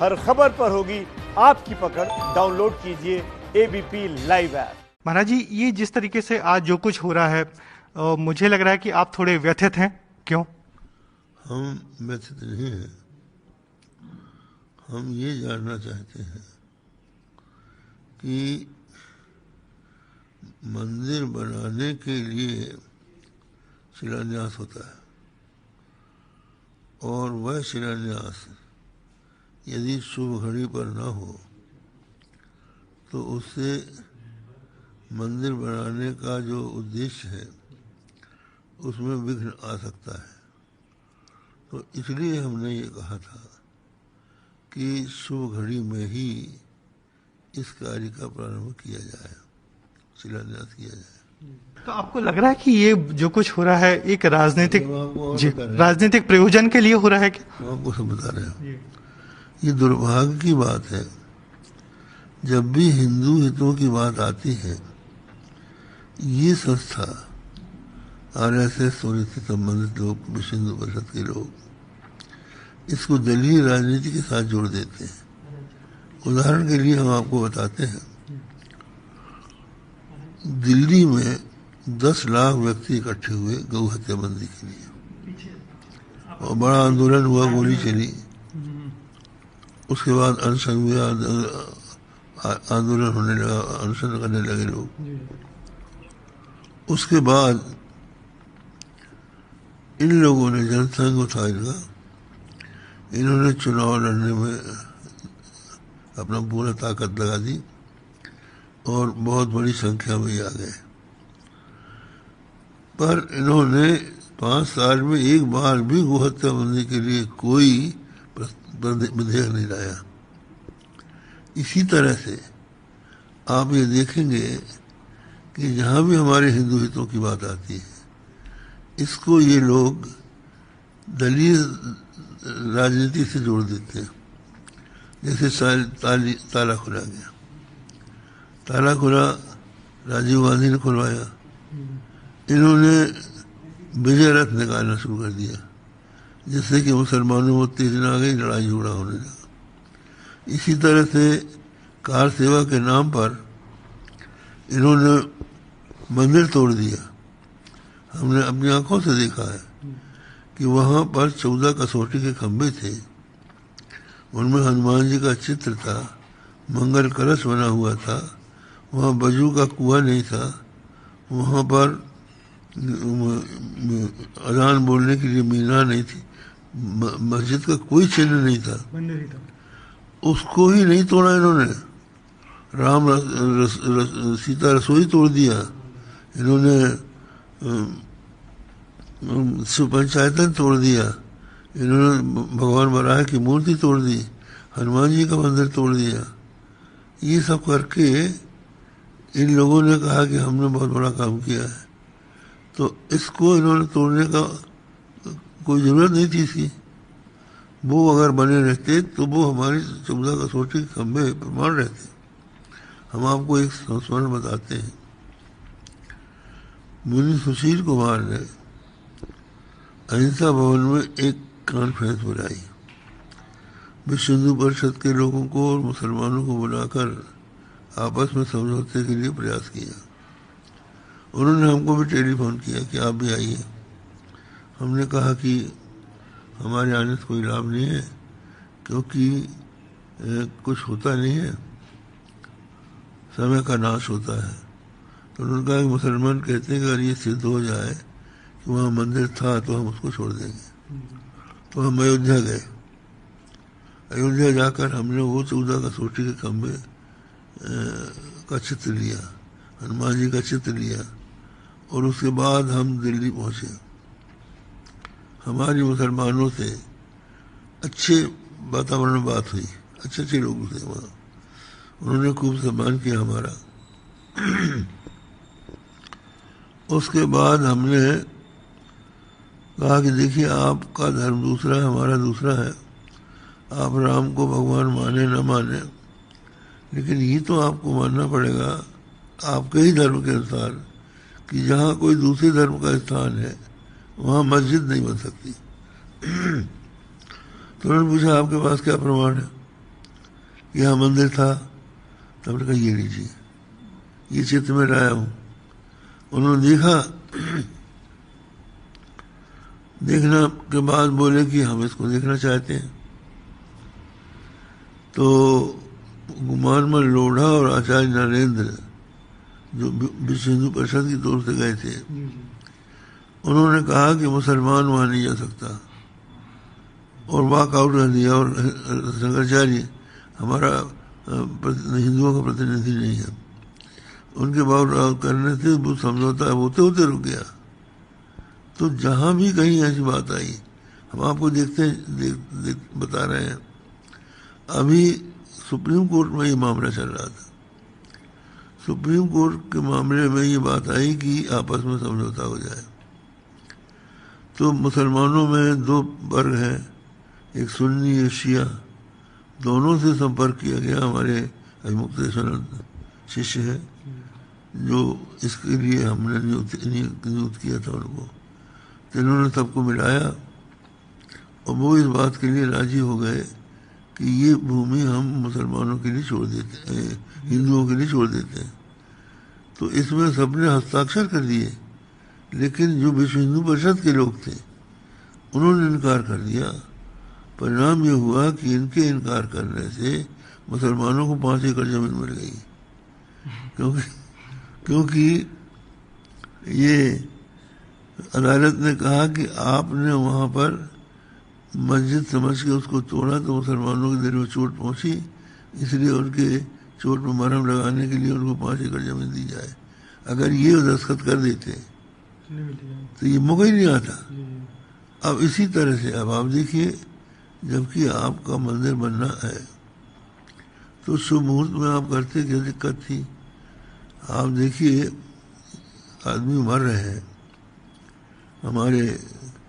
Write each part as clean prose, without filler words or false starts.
हर खबर पर होगी आपकी पकड़। डाउनलोड कीजिए एबीपी लाइव ऐप। महाराज जी, ये जिस तरीके से आज जो कुछ हो रहा है, मुझे लग रहा है कि आप थोड़े व्यथित हैं। क्यों? हम व्यथित नहीं हैं। हम ये जानना चाहते हैं कि मंदिर बनाने के लिए शिलान्यास होता है और वह शिलान्यास यदि शुभ घड़ी पर न हो तो उससे मंदिर बनाने का जो उद्देश्य है उसमें विघ्न आ सकता है। तो इसलिए हमने ये कहा था कि शुभ घड़ी में ही इस कार्य का प्रारंभ किया जाए, शिलान्यास किया जाए। तो आपको लग रहा है कि ये जो कुछ हो रहा है एक राजनीतिक प्रयोजन के लिए हो रहा है क्या? हम आपको सब बता रहे हैं। ये दुर्भाग्य की बात है, जब भी हिंदू हितों की बात आती है ये संस्था आरएसएस और इससे संबंधित लोग, विश्व हिंदू परिषद के लोग इसको दलीय राजनीति के साथ जोड़ देते हैं। उदाहरण के लिए हम आपको बताते हैं, दिल्ली में 10 लाख व्यक्ति इकट्ठे हुए गौ हत्या बंदी के लिए और बड़ा आंदोलन हुआ, गोली चली। उसके बाद अनशन हुआ, आंदोलन होने लगा, अनशन करने लगे लोग। उसके बाद इन लोगों ने जनसंघ उठा इनका, इन्होंने चुनाव लड़ने में अपना पूरा ताकत लगा दी और बहुत बड़ी संख्या में आ गए। पर इन्होंने 5 साल में एक बार भी गोहत्या बंदी के लिए कोई विधेयक नहीं लाया। इसी तरह से आप ये देखेंगे कि जहाँ भी हमारे हिंदू हितों की बात आती है इसको ये लोग दलीय राजनीति से जोड़ देते हैं। जैसे ताला खुला गया, ताला खुला राजीव गांधी ने खुलवाया, इन्होंने विजय रथ निकालना शुरू कर दिया जिससे कि मुसलमानों में उत्तेजना आ गई, लड़ाई झगड़ा होने लगा। इसी तरह से कार सेवा के नाम पर इन्होंने मंदिर तोड़ दिया। हमने अपनी आंखों से देखा है कि वहाँ पर 14 कसौटी के खंभे थे, उनमें हनुमान जी का चित्र था, मंगल कलश बना हुआ था, वहाँ बजू का कुआं नहीं था, वहाँ पर अजान बोलने के लिए मीनार नहीं थी, मस्जिद का कोई चिन्ह नहीं था, उसको ही नहीं तोड़ा इन्होंने। सीता रसोई तोड़ दिया इन्होंने, शिव पंचायतन तोड़ दिया इन्होंने, भगवान बराह की मूर्ति तोड़ दी, हनुमान जी का मंदिर तोड़ दिया। ये सब करके इन लोगों ने कहा कि हमने बहुत बड़ा काम किया है, तो इसको इन्होंने तोड़ने का कोई ज़रूरत नहीं थी इसकी। वो अगर बने रहते तो वो हमारी 14 कसौटी के खंभे प्रमाण रहते। हम आपको एक संस्मरण बताते हैं। मुनि सुशील कुमार ने अहिंसा भवन में एक कॉन्फ्रेंस बुलाई, विश्व हिंदू परिषद के लोगों को और मुसलमानों को बुलाकर आपस में समझौते के लिए प्रयास किया। उन्होंने हमको भी टेलीफोन किया कि आप भी आइए। हमने कहा कि हमारे आने से कोई लाभ नहीं है क्योंकि कुछ होता नहीं है, समय का नाश होता है। तो उन्होंने कहा कि मुसलमान कहते हैं कि अगर ये सिद्ध हो जाए कि वहाँ मंदिर था तो हम उसको छोड़ देंगे। तो हम अयोध्या गए। अयोध्या जाकर हमने वो 14 कसौटी के खंभे का चित्र लिया, हनुमान जी का चित्र लिया और उसके बाद हम दिल्ली पहुँचे। हमारी मुसलमानों से अच्छे वातावरण में बात हुई, अच्छे अच्छे लोग थे वहाँ, उन्होंने खूब सम्मान किया हमारा। उसके बाद हमने कहा कि देखिए आपका धर्म दूसरा है, हमारा दूसरा है, आप राम को भगवान माने न माने, लेकिन ये तो आपको मानना पड़ेगा आपके ही धर्म के अनुसार कि जहाँ कोई दूसरे धर्म का स्थान है वहाँ मस्जिद नहीं बन सकती। तो उन्होंने पूछा आपके पास क्या प्रमाण है? कि यहाँ मंदिर था, तो हमने कहा ये लीजिए, ये चित्र में लाया हूँ। उन्होंने देखा, देखने के बाद बोले कि हम इसको देखना चाहते हैं। तो गुमानमल लोढ़ा और आचार्य नरेंद्र जो विश्व हिंदू परिषद की तरफ से गए थे, उन्होंने कहा कि मुसलमान वहाँ नहीं जा सकता और वॉकआउट कर दिया। और शंकराचार्य हमारा हिंदुओं का प्रतिनिधि नहीं है, उनके वॉकआउट करने से वो समझौता होते होते रुक गया। तो जहाँ भी कहीं ऐसी बात आई, हम आपको बता रहे हैं। अभी सुप्रीम कोर्ट में ये मामला चल रहा था। सुप्रीम कोर्ट के मामले में ये बात आई कि आपस में समझौता हो जाए। तो मुसलमानों में दो वर्ग हैं, एक सुन्नी एक शिया, दोनों से संपर्क किया गया। हमारे अभिमुक्तेश्वर शिष्य है जो इसके लिए हमने नियुक्त किया था उनको, तो इन्होंने सबको मिलाया और वो इस बात के लिए राजी हो गए कि ये भूमि हम मुसलमानों के लिए छोड़ देते हैं, हिंदुओं के लिए छोड़ देते हैं। तो इसमें सबने हस्ताक्षर कर दिए, लेकिन जो विश्व हिंदू परिषद के लोग थे उन्होंने इनकार कर दिया। परिणाम ये हुआ कि इनके इनकार करने से मुसलमानों को 5 एकड़ जमीन मिल गई, क्योंकि ये अदालत ने कहा कि आपने वहाँ पर मस्जिद समझ के उसको तोड़ा तो मुसलमानों के दिल में चोट पहुँची, इसलिए उनके चोट में मरहम लगाने के लिए उनको 5 एकड़ जमीन दी जाए। अगर ये दस्तखत कर देते तो ये मौका ही नहीं आता। अब इसी तरह से अब आप देखिए, जबकि आपका मंदिर बनना है तो शुभ मुहूर्त में आप करते, क्या दिक्कत थी? आप देखिए आदमी मर रहे हैं। हमारे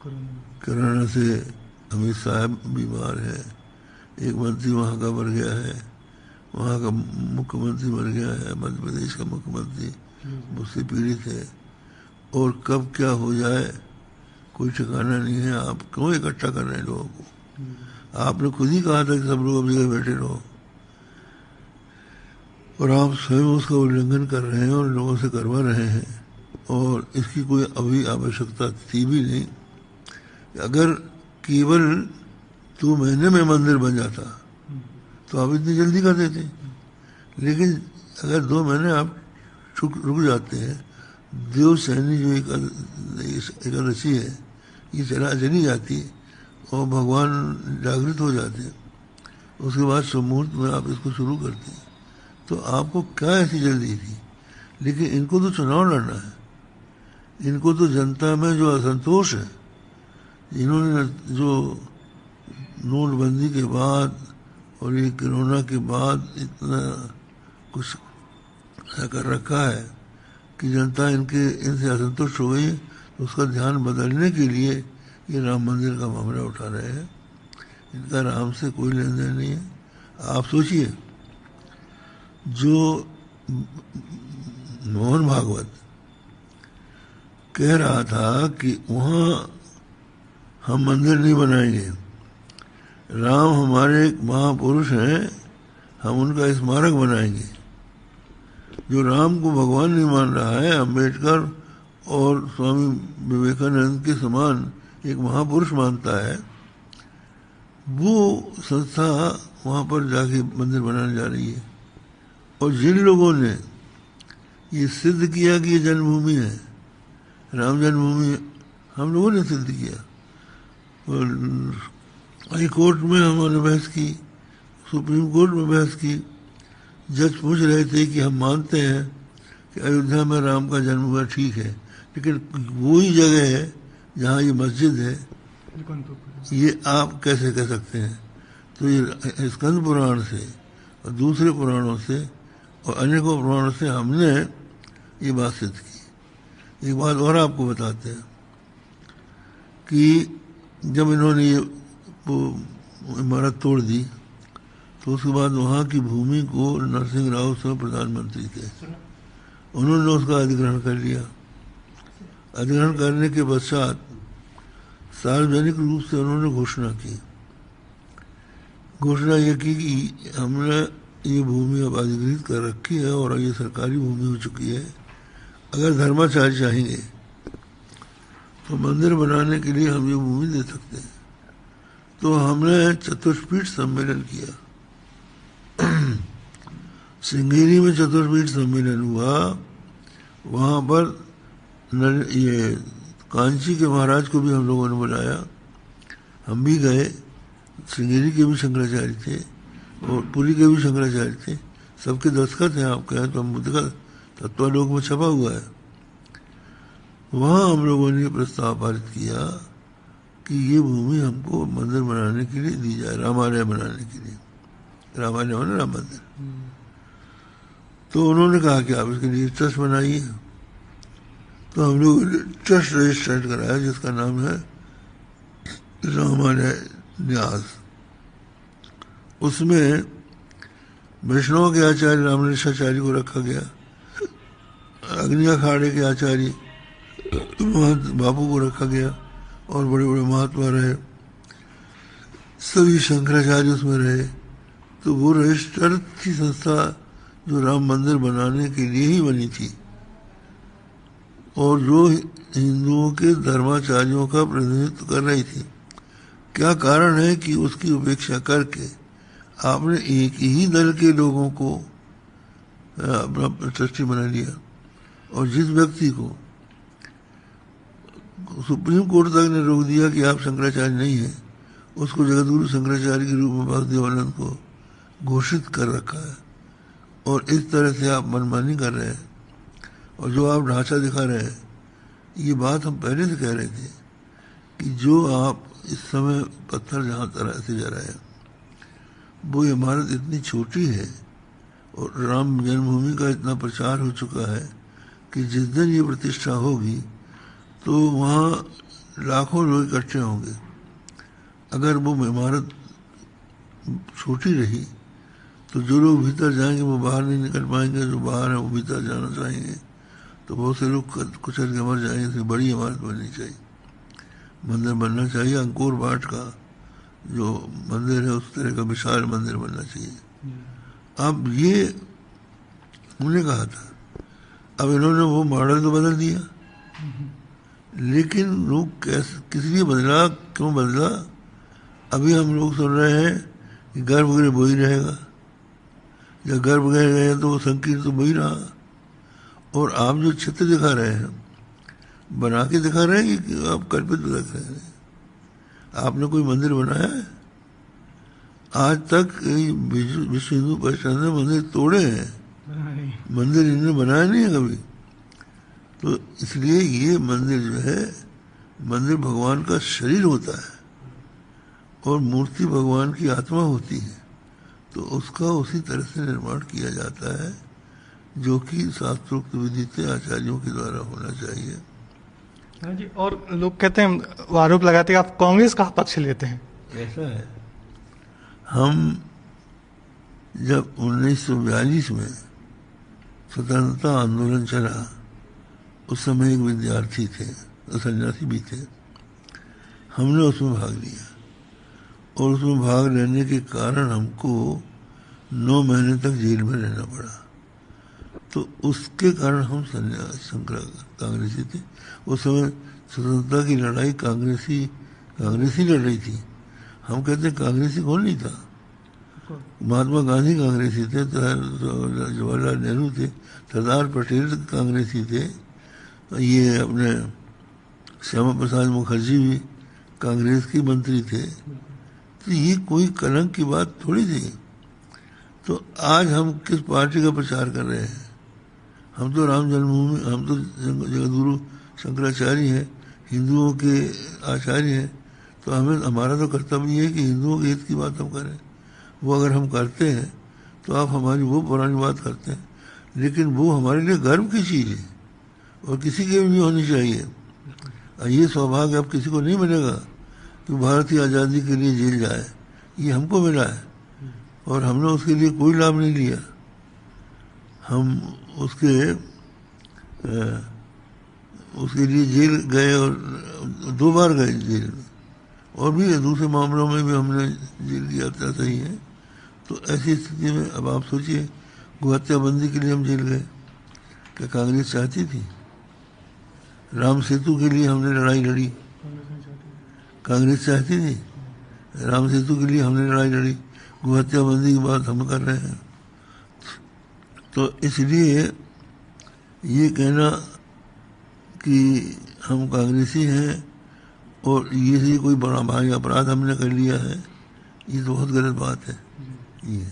कोरोना से अमित साहब बीमार है, एक मंत्री वहाँ का मर गया है, वहाँ का मुख्यमंत्री मर गया है, मध्य प्रदेश का मुख्यमंत्री मुझसे पीड़ित है। और कब क्या हो जाए कोई ठिकाना नहीं है। आप क्यों इकट्ठा कर रहे हैं लोगों को? आपने खुद ही कहा था कि सब लोग अपनी जगह बैठे रहो, और आप स्वयं उसका उल्लंघन कर रहे हैं और लोगों से करवा रहे हैं। और इसकी कोई अभी आवश्यकता थी भी नहीं। अगर केवल 2 महीने में मंदिर बन जाता तो आप इतनी जल्दी कर देते, लेकिन अगर 2 महीने आप रुक जाते हैं, देवसैनी जो एकादशी है ये चली जाती और भगवान जागृत हो जाते हैं, उसके बाद मुहूर्त में आप इसको शुरू करते हैं, तो आपको क्या ऐसी जल्दी थी? लेकिन इनको तो चुनाव लड़ना है, इनको तो जनता में जो असंतोष है, इन्होंने जो नोटबंदी के बाद और ये कोरोना के बाद इतना कुछ ऐसा कर रखा है कि जनता इनसे असंतुष्ट हो गई, तो उसका ध्यान बदलने के लिए ये राम मंदिर का मामला उठा रहे हैं। इनका राम से कोई लेन देन नहीं है। आप सोचिए, जो मोहन भागवत कह रहा था कि वहाँ हम मंदिर नहीं बनाएंगे, राम हमारे एक महापुरुष हैं, हम उनका स्मारक बनाएंगे। जो राम को भगवान नहीं मान रहा है, अम्बेडकर और स्वामी विवेकानंद के समान एक महापुरुष मानता है, वो संस्था वहाँ पर जाके मंदिर बनाने जा रही है। और जिन लोगों ने ये सिद्ध किया कि ये जन्मभूमि है, राम जन्मभूमि, हम लोगों ने सिद्ध किया। और हाई कोर्ट में हमने बहस की, सुप्रीम कोर्ट में बहस की। जज पूछ रहे थे कि हम मानते हैं कि अयोध्या में राम का जन्म हुआ, ठीक है, लेकिन वही जगह है जहाँ ये मस्जिद है, ये आप कैसे कह सकते हैं? तो ये स्कंद पुराण से और दूसरे पुराणों से और अनेकों पुराणों से हमने ये बात सिद्ध की। एक बात और आपको बताते हैं कि जब इन्होंने ये इमारत तोड़ दी, तो उसके बाद वहाँ की भूमि को नरसिंह राव स्वयं प्रधानमंत्री थे, उन्होंने उसका अधिग्रहण कर लिया। अधिग्रहण करने के पश्चात सार्वजनिक रूप से उन्होंने घोषणा की घोषणा ये की कि हमने ये भूमि अब अधिग्रहित कर रखी है और ये सरकारी भूमि हो चुकी है। अगर धर्माचार्य चाहेंगे तो मंदिर बनाने के लिए हम ये भूमि दे सकते हैं। तो हमने चतुष्पीठ सम्मेलन किया। श्रृंगेरी में चतुर्पीठ सम्मेलन हुआ। वहाँ पर ये कांची के महाराज को भी हम लोगों ने बुलाया, हम भी गए। श्रृंगेरी के भी शंकराचार्य थे और पुरी के भी शंकराचार्य थे, सबके दस्तखत हैं। आप कहें तो बुद्ध का तत्वालोक में छपा हुआ है। वहाँ हम लोगों ने प्रस्ताव पारित किया कि ये भूमि हमको मंदिर बनाने के लिए दी जाए, रामालय बनाने के लिए। रामालय होना राम मंदिर। तो उन्होंने कहा कि आप इसके लिए ट्रस्ट बनाइए। तो हम लोग ट्रस्ट रजिस्टर्ड कराया जिसका नाम है रामालय न्यास। उसमें वैष्णव के आचार्य रामनिशाचार्य को रखा गया, अग्नि अखाड़े के आचार्य बापू को रखा गया और बड़े बड़े महात्मा रहे, सभी शंकराचार्य उसमें रहे। तो वो रजिस्टर्ड थी संस्था जो राम मंदिर बनाने के लिए ही बनी थी और जो हिंदुओं के धर्माचार्यों का प्रतिनिधित्व कर रही थी। क्या कारण है कि उसकी उपेक्षा करके आपने एक ही दल के लोगों को अपना ट्रस्टी बना लिया और जिस व्यक्ति को सुप्रीम कोर्ट तक ने रोक दिया कि आप शंकराचार्य नहीं है, उसको जगतगुरु शंकराचार्य के रूप में वासुदेवानंद को घोषित कर रखा है। और इस तरह से आप मनमानी कर रहे हैं और जो आप ढांचा दिखा रहे हैं, ये बात हम पहले से कह रहे थे कि जो आप इस समय पत्थर जहाँ तरह से जा रहे हैं, वो इमारत इतनी छोटी है और राम जन्मभूमि का इतना प्रचार हो चुका है कि जिस दिन ये प्रतिष्ठा होगी तो वहाँ लाखों लोग इकट्ठे होंगे। अगर वो इमारत छोटी रही तो जो लोग भीतर जाएंगे वो बाहर नहीं निकल पाएंगे, जो बाहर है वो भीतर जाना चाहेंगे, तो बहुत से लोग कुचल के मर जाएंगे। इसलिए बड़ी इमारत बननी चाहिए, मंदिर बनना चाहिए। अंकोर वाट का जो मंदिर है उस तरह का विशाल मंदिर बनना चाहिए। अब ये हमने कहा था, अब इन्होंने वो मॉडल तो बदल दिया, लेकिन लोग कैसे किस लिए बदला, क्यों बदला? अभी हम लोग सुन रहे हैं कि गर्भगृह वही रहेगा। जब गर्भगृह गए तो वो संकीर्ण तो वही रहा। और आप जो चित्र दिखा रहे हैं, बना के दिखा रहे हैं कि आप कल्पित दिखा रहे हैं? आपने कोई मंदिर बनाया है? आज तक विश्व हिंदू परिषद ने मंदिर तोड़े हैं, मंदिर इन्होंने बनाया नहीं है कभी। तो इसलिए ये मंदिर जो है, मंदिर भगवान का शरीर होता है और मूर्ति भगवान की आत्मा होती है। तो उसका उसी तरह से निर्माण किया जाता है जो कि शास्त्रोक्त विधि से आचार्यों के द्वारा होना चाहिए। हाँ जी। और लोग कहते हैं, वो आरोप लगाते हैं आप कांग्रेस का पक्ष लेते हैं। ऐसा है, हम जब 1942 में स्वतंत्रता आंदोलन चला, उस समय एक विद्यार्थी थे, सन्यासी भी थे, हमने उसमें भाग लिया और उसमें भाग लेने के कारण हमको 9 महीने तक जेल में रहना पड़ा। तो उसके कारण हम कांग्रेसी थे। उस समय स्वतंत्रता की लड़ाई कांग्रेसी लड़ रही थी। हम कहते हैं कांग्रेसी कौन नहीं था? महात्मा गांधी कांग्रेसी थे, जवाहरलाल नेहरू थे, सरदार पटेल कांग्रेसी थे, ये अपने श्यामा प्रसाद मुखर्जी भी कांग्रेस के मंत्री थे। तो ये कोई कलंक की बात थोड़ी थी। तो आज हम किस पार्टी का प्रचार कर रहे हैं? हम तो राम जन्मभूमि, हम तो जगतगुरु शंकराचार्य हैं, हिंदुओं के आचार्य हैं। तो हमें, हमारा तो कर्तव्य है कि हिंदुओं के हित की बात हम करें। वो अगर हम करते हैं तो आप हमारी वो पुरानी बात करते हैं, लेकिन वो हमारे लिए गर्व की चीज़ है और किसी के भी नहीं होनी चाहिए। ये सौभाग्य अब किसी को नहीं मिलेगा कि भारत की आज़ादी के लिए जेल जाए। ये हमको मिला है और हमने उसके लिए कोई लाभ नहीं लिया। हम उसके लिए जेल गए और 2 बार गए जेल में, और भी दूसरे मामलों में भी हमने जेल की यात्रा सही है। तो ऐसी स्थिति में अब आप सोचिए, गोहत्या बंदी के लिए हम जेल गए, क्या कांग्रेस चाहती थी? राम सेतु के लिए हमने लड़ाई लड़ी, कांग्रेस चाहती थी? राम सेतु के लिए हमने लड़ाई लड़ी, गोहत्या बंदी की बात हम कर रहे हैं। तो इसलिए ये कहना कि हम कांग्रेसी हैं और ये कोई बड़ा भारी अपराध हमने कर लिया है, ये तो बहुत गलत बात है। ये